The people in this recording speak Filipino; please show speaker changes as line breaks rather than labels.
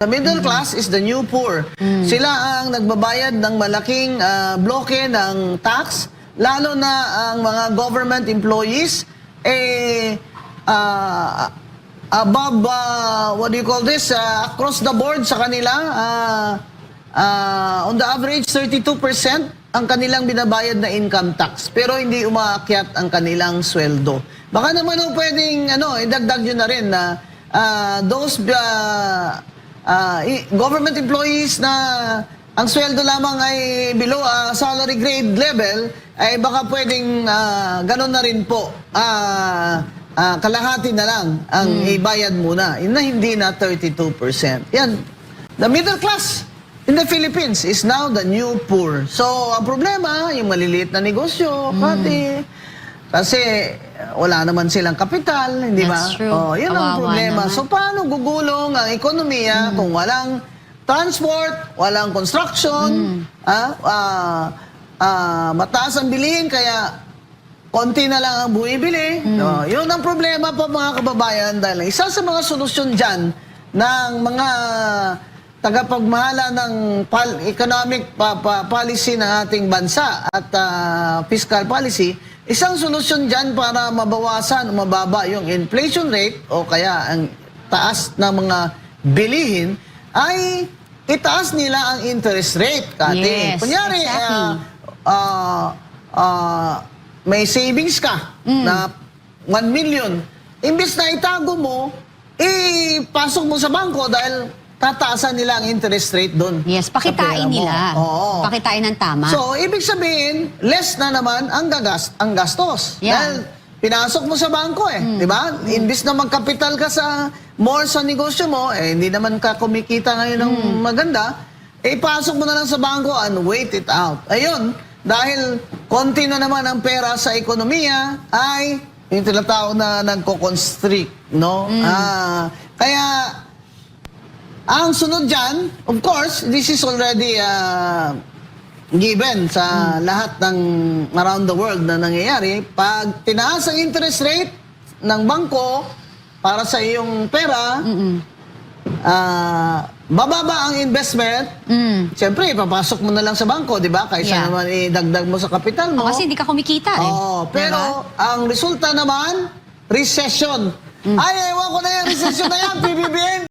The middle class is the new poor. Sila ang nagbabayad ng malaking bloke ng tax, lalo na ang mga government employees, above, what do you call this, across the board sa kanila, on the average, 32% ang kanilang binabayad na income tax. Pero hindi umaakyat ang kanilang sweldo. Baka naman pwedeng, idagdag nyo na rin na those government employees na ang sweldo lamang ay below salary grade level, ay baka pwedeng ganun na rin po. Kalahati na lang ang ibayad muna. Yun na hindi na 32%. Yan. The middle class in the Philippines is now the new poor. So, ang problema, yung maliliit na negosyo, kasi wala naman silang kapital, hindi ba?
That's true.
Yun ang problema.
Naman.
So, paano gugulong ang ekonomiya kung walang transport, walang construction, mataas ang bilihin, kaya konti na lang ang buibili. Yun ang problema po mga kababayan, dahil isa sa mga solusyon dyan ng mga tagapagmahala ng economic policy ng ating bansa at fiscal policy, isang solusyon dyan para mabawasan o mababa yung inflation rate o kaya ang taas ng mga bilihin ay itaas nila ang interest rate.
Yes,
kunyari,
exactly.
May savings ka na 1 million. Imbis na itago mo, ipasok mo sa bangko dahil tataasan nila ang interest rate doon.
Yes, pakitain nila.
Oo.
Pakitain ng tama.
So, ibig sabihin, less na naman ang gastos.
Yeah.
Dahil pinasok mo sa bangko di ba? Imbis na magkapital ka more sa negosyo mo, hindi naman ka kumikita ngayon ng maganda, ipasok mo na lang sa bangko and wait it out. Ayun, dahil konti na naman ang pera sa ekonomiya, ay yung tinatawag na nagko-constrict, no? Kaya, ang sunod dyan, of course, this is already given sa lahat ng around the world na nangyayari. Pag tinaas ang interest rate ng bangko para sa iyong pera, bababa ang investment, siyempre, papasok mo na lang sa bangko, di ba? Kaysa naman idagdag mo sa kapital mo.
Kasi hindi ka kumikita
Pero ang resulta naman, recession. Ay, ewan ko na yung recession na yan, PBBM.